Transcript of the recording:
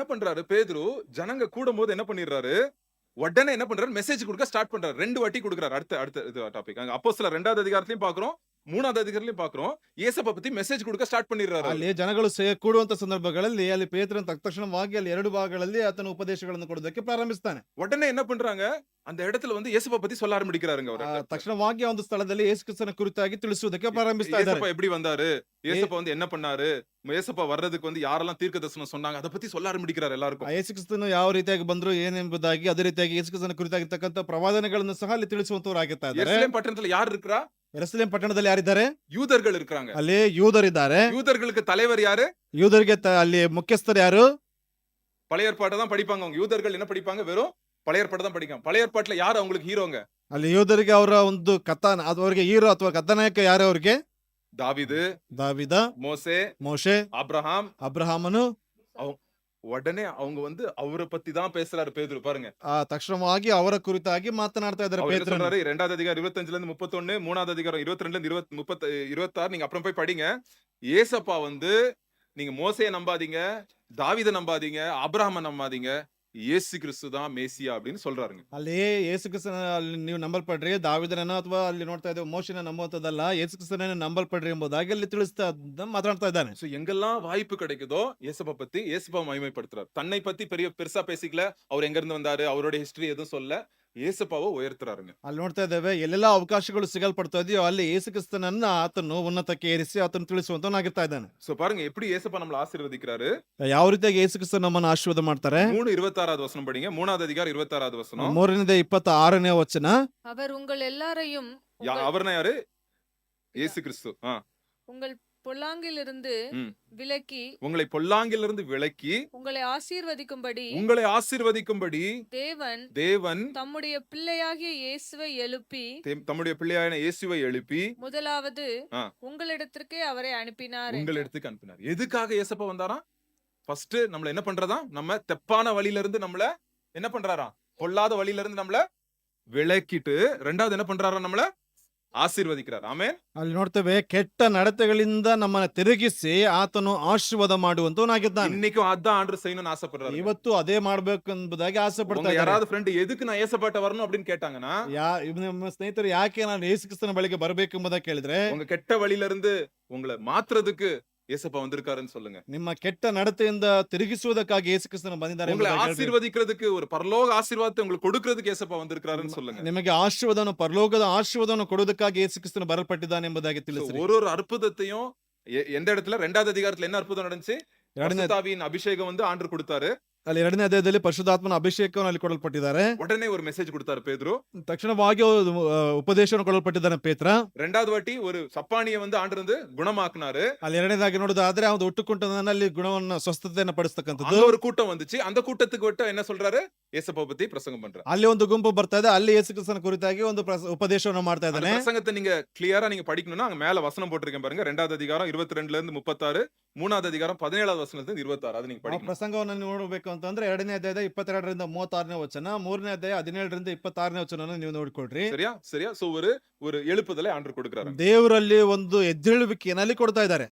என்ன பண்றாரு பேதுரு, ஜனங்க கூடும்போது என்ன பண்ணிடுறாரு, உடனே என்ன பண்றாரு, மெசேஜ் குடுக்க ஸ்டார்ட் பண்றாரு. 2 வாட்டி குடுக்குறாரு. அடுத்த அடுத்த இது டாபிக். அங்க அப்போஸ்தலர் 2வது அதிகாரத்திலயும் பார்க்கிறோம். 3வது அதிகாரத்திலயும் பார்க்கிறோம். இயேசுப்ப பத்தி மெசேஜ் குடுக்க ಸ್ಟಾರ್ಟ್ பண்ணிடுறாரு ಅಲ್ಲಿ அவரு. ಜನಗಳು ಕೂಡುವಂತ ಸಂದರ್ಭಗಳಲ್ಲಿ ಅಲ್ಲಿ ಪೇತ್ರನು ತಕ್ಷಣವಾಗಿ ಅಲ್ಲಿ ಎರಡು ಭಾಗಗಳಲ್ಲಿ ಆತನ ಉಪದೇಶಗಳನ್ನು ಕೊಡೋದಕ್ಕೆ ಪ್ರಾರಂಭಿಸ್ತಾನೆ. உடனே என்ன பண்றாங்க, அந்த இடத்துல வந்து இயேசுப்ப பத்தி சொல்ல ஆரம்பிக்கிறாருங்க அவரு. ತಕ್ಷಣವಾಗಿ ಒಂದು ಸ್ಥಳದಲ್ಲಿ ಯೇಸು ಕ್ರಿಸ್ತನ ಕುರಿತಾಗಿ ತಿಳಿಸುವುದಕ್ಕೆ ಪ್ರಾರಂಭಿಸ್ತಾ ಇದ್ದಾರೆ. இயேசுப்பா எப்படி வந்தாரு, இயேசுப்பா வந்து என்ன பண்ணாரு, இயேசுப்பா வர்றதுக்கு வந்து யாரெல்லாம் தீர்க்கதரிசனம் சொன்னாங்க, அத பத்தி சொல்ல ஆரம்பிக்கிறாரு எல்லாருக்கும். ಯೇಸು ಕ್ರಿಸ್ತನು ಯಾವ ರೀತಿಯಾಗಿ ಬಂದ್ರು ಏನೆಂಬುದಾಗಿ ಅದೇ ರೀತಿಯಾಗಿ ಯೇಸು ಕ್ರಿಸ್ತನ ಕುರಿತಾಗಿರ್ತಕ್ಕಂಥ ಪ್ರವಾದನೆಗಳನ್ನು ಸಹ ಅಲ್ಲಿ ತಿಳಿಸುವಂತವರಾಗಿರ್ತಾ ಇದ್ದಾರೆ. எருசலேம் பட்டணத்துல யார் இருக்கறா? ಯೆರೂಸಲೇಮ್ ಪಟ್ಟಣದಲ್ಲಿ ಯಾರಿದ್ದಾರೆ? யூதர்கள் இருக்காங்க. ಅಲ್ಲಿ ಯೂದರಿದ್ದಾರೆ. யூதர்களுக்கு தலைவர் யாரு? ಯೂದರಿಗೆ ಅಲ್ಲಿ ಮುಖ್ಯಸ್ಥರು ಯಾರು? பழைய ஏற்பாட்டை தான் படிப்பாங்க அவங்க. யூதர்கள் என்ன படிப்பாங்க? வெறும் பழைய ஏற்பாட்டை தான் படிப்பாங்க. பழைய ஏற்பாட்டுல யார் அவங்களுக்கு ஹீரோங்க? ಅಲ್ಲಿ ಯೂದರಿಗೆ ಅವರ ಒಂದು ಅವರಿಗೆ ಹೀರೋ ಅಥವಾ ಕಥಾನಾಯಕ ಯಾರು ಅವರಿಗೆ? தாவீது, ದಾವಿದ, மோசே, ಮೋಶೆ, ಅಬ್ರಹಾಮನು. உடனே அவங்க வந்து அவரை பத்தி தான் பேசுறாரு பேதுரு பாருங்க. ತಕ್ಷಣವಾಗಿ ಅವರ ಕುರಿತಾಗಿ ಮಾತನಾಡ್ತಾ ಇದ್ದಾರೆ அவர் என்ன ಪೇತ್ರನು. சொல்றாரு? 2வது அதிகாரம் 25ல இருந்து 31, 3வது அதிகாரம் 22ல இருந்து 26 நீங்க அப்புறம் போய் படிங்க. ஏசப்பா வந்து நீங்க மோசேய நம்பாதீங்க, தாவீத நம்பாதீங்க, ஆபிரகாம நம்பாதீங்க, இயேசு கிறிஸ்து தான் மேசியா அப்படின்னு சொல்றாருங்க. ಅಲ್ಲಿ ಯೇಸು ಕ್ರಿಸ್ತನ ಅಲ್ಲಿ ನೀವು ನಂಬಲ್ಪಡ್ರಿ, ದಾವಿದನನ್ನ ಅಥವಾ ಅಲ್ಲಿ ನೋಡ್ತಾ ಇದ್ದೇವೆ ಮೋಶೆನ ನಂಬುವಂತದ್ದಲ್ಲ, ಯೇಸು ಕ್ರಿಸ್ತನನ್ನ ನಂಬಲ್ಪಡ್ರಿ ಎಂಬುದಾಗಿ ಅಲ್ಲಿ ತಿಳಿಸ್ತಾ ಮಾತನಾಡ್ತಾ ಇದ್ದಾನೆ. சோ எங்கெல்லாம் வாய்ப்பு கிடைக்குதோ இயேசுப்பா பத்தி இயேசுப்பா மகிமைப்படுத்துறாரு. தன்னை பத்தி பெருசா பேசிக்கல, அவர் எங்க இருந்து வந்தாரு, அவரோட ஹிஸ்டரி எதுவும் சொல்ல, இயேசுப்பாவை உயர்த்துறாருங்க. ಅಲ್ಲಿ ನೋಡ್ತಾ ಇದ್ದೇವೆ ಎಲ್ಲೆಲ್ಲ ಅವಕಾಶಗಳು ಸಿಗಲ್ಪಡ್ತಾ ಇದೆಯೋ ಅಲ್ಲಿ ಯೇಸು ಕ್ರಿಸ್ತನನ್ನ ಆತನು ಉನ್ನತಕ್ಕೆ ಏರಿಸಿ ಆತನು ತಿಳಿಸುವಂತವನಾಗಿರ್ತಾ ಇದ್ದಾನೆ. சோ பாருங்க எப்படி இயேசுப்பா நம்மள ஆசீர்வதிக்கிறாரு. ಯಾವ ರೀತಿಯಾಗಿ ಯೇಸು ಕ್ರಿಸ್ತನ ನಮ್ಮನ್ನು ಆಶೀರ್ವಾದ ಮಾಡ್ತಾರೆ? 3:26வது வசனம் படிங்க. 3வது அதிகாரம் 26வது வசனம். 3:26ನೇ ವಚನ. அவர் உங்கள் எல்லாரையும் அவர்னா யாரு? இயேசு கிறிஸ்து. உங்கள் பொல்லாங்கிலிருந்து ம். விலக்கி உங்களை பொல்லாங்கிலிருந்து விலக்கி உங்களை ஆசீர்வதிக்கும்படி தேவன் தம்முடைய பிள்ளையாகிய இயேசுவை எழுப்பி தம்முடைய பிள்ளையான இயேசுவை எழுப்பி முதலாவது ஆ. உங்களிடத்திற்கே அவரை அனுப்பினார். உங்களிடத்துக்கு அனுப்பினார். எதுக்காக இயேசுப்பா வந்தாராம்? ஃபர்ஸ்ட் நம்மள என்ன பண்றதாம்? நம்ம தெப்பான வழியில இருந்து நம்மள என்ன பண்றாராம்? பொல்லாத வழியில இருந்து நம்மள விலக்கிட்டு, ரெண்டாவது என்ன பண்றாராம்? நம்மள ಆಶೀರ್ವದಿಕ್கிறார். ಆಮೆನ್. ಅಲ್ಲಿ ನೋಡ್ತೇವೆ ಕೆಟ್ಟ ನಡತೆಗಳಿಂದ ನಮ್ಮನ್ನ ತಿರುಗಿಸಿ ಆತನು ಆಶೀರ್ವಾದ ಮಾಡುವಂತವನಾಗಿದ್ದಾನೆ. இன்னைக்கும் அதான் ஆண்டவர் செய்யணும்னு ஆசைப்படுறாரு. ಇವತ್ತು ಅದೇ ಮಾಡ್ಬೇಕು ಎಂಬುದಾಗಿ ಆಸೆ ಪಡ್ತಾ ಇದ್ದಾರೆ. யாராவது ಫ್ರೆಂಡ್ எதுக்கு நான் ஏசப்பாட்ட வரணும் அப்படின்னு கேட்டாங்கன்னா, ನಮ್ಮ ಸ್ನೇಹಿತರು ಯಾಕೆ ನಾನು ಯೇಸು ಕ್ರಿಸ್ತನ ಬಳಿಗೆ ಬರಬೇಕು ಎಂಬುದಾಗಿ ಕೇಳಿದ್ರೆ, உங்க கெட்ட வழியில இருந்து உங்களை மாத்துறதுக்கு ஏசப்பா வந்திருக்காருன்னு சொல்லுங்க. ನಿಮ್ಮ ಕೆಟ್ಟ ನಡತೆಯಿಂದ ತಿರುಗಿಸುವುದಕ್ಕಾಗಿ ಯೇಸು ಕ್ರಿಸ್ತನು ಬಂದಿದ್ದಾರೆ. உங்களை ஆசீர்வதிக்கிறதுக்கு, ஒரு பரலோக ஆசீர்வாதத்தை உங்களுக்கு கொடுக்கிறதுக்கு ஏசப்பா வந்திருக்காருன்னு சொல்லுங்க. ನಿಮಗೆ ಆಶೀರ್ವಾದವನ್ನು ಪರಲೋಕದ ಆಶೀರ್ವಾದವನ್ನು ಕೊಡುವುದಕ್ಕಾಗಿ ಯೇಸು ಕ್ರಿಸ್ತನು ಬರಲ್ಪಟ್ಟಿದ್ದಾನೆ ಎಂಬುದಾಗಿ ತಿಳಿಸಿ. ஒரு அற்புதத்தையும் எந்த இடத்துல 2வது அதிகாரத்துல என்ன அற்புதம் நடந்துச்சு? பரிசுத்தாவியின் அபிஷேகம் வந்து ஆண்டவர் கொடுத்தாரு. ಅಲ್ಲಿ 2ನೇ ಅಧ್ಯಾಯದಲ್ಲಿ ಪರಿಶುದ್ಧಾತ್ಮನ ಅಭಿಷೇಕವನ್ನು ಅಲ್ಲಿ ಕೊಡಲ್ಪಟ್ಟಿದ್ದಾರೆ. உடனே ஒரு மெசேஜ் கொடுத்தாரு பேதுரு. ತಕ್ಷಣವಾಗಿ ಉಪದೇಶವನ್ನು ಕೊಡಲ್ಪಟ್ಟಿದ್ದಾನೆ ಪೇತ್ರ. 2வது வாட்டி ஒரு சப்பானியை வந்து ஆண்டவர் வந்து குணமாக்குனாரு. ಅಲ್ಲಿ 2ನೇದಾಗಿ ನೋಡೋದಾದ್ರೆ ಒಂದು ಒಟ್ಟುಕೊಂಟದನ್ನ ಅಲ್ಲಿ ಗುಣವನ್ನ ಸ್ವಸ್ಥತೆಯನ್ನು ಪಡಿಸ್ತಕ್ಕಂಥದ್ದು. அந்த ஒரு கூட்டம் வந்துச்சு. அந்த கூட்டத்துக்கு விட்டு என்ன சொல்றாரு? ஏசப்பா பத்தி பிரசங்கம் பண்றாரு. ಅಲ್ಲಿ ಒಂದು ಗುಂಪು ಬರ್ತಾ ಇದೆ. ಅಲ್ಲಿ ಯೇಸು ಕ್ರಿಸ್ತನ ಕುರಿತಾಗಿ ಒಂದು ಉಪದೇಶವನ್ನು ಮಾಡ್ತಾ ಇದ್ದಾನೆ. பிரசங்கத்தை நீங்க கிளியரா நீங்க படிக்கணும்னா அங்க மேல வசனம் போட்டிருக்கேன் பாருங்க. 2வது அதிகாரம் 22ல இருந்து 36, 3வது அதிகாரம் 17வது வசனத்துல இருந்து 26. அது நீங்க படிக்கணும். ಪ್ರಸಂಗವನ್ನು ನೋಡಬೇಕು ಅಂತಂದ್ರೆ 2ನೇ ಅಧ್ಯಾಯದ 22ರಿಂದ 36ನೇ ವಚನ, 3ನೇ ಅಧ್ಯಾಯ 17ರಿಂದ 26ನೇ ವಚನವನ್ನು ನೀವು ನೋಡಿಕೊಳ್ಳ್ರಿ. சரியா? சோ ஒரு எழுப்புதலை ஆண்டவர் கொடுக்கிறாரு. ದೇವರಲ್ಲಿ ಒಂದು ಎದ್ದೇಳುವಿಕೆಯನ್ನು ಅಲ್ಲಿ ಕೊಡ್ತಾ ಇದ್ದಾರೆ.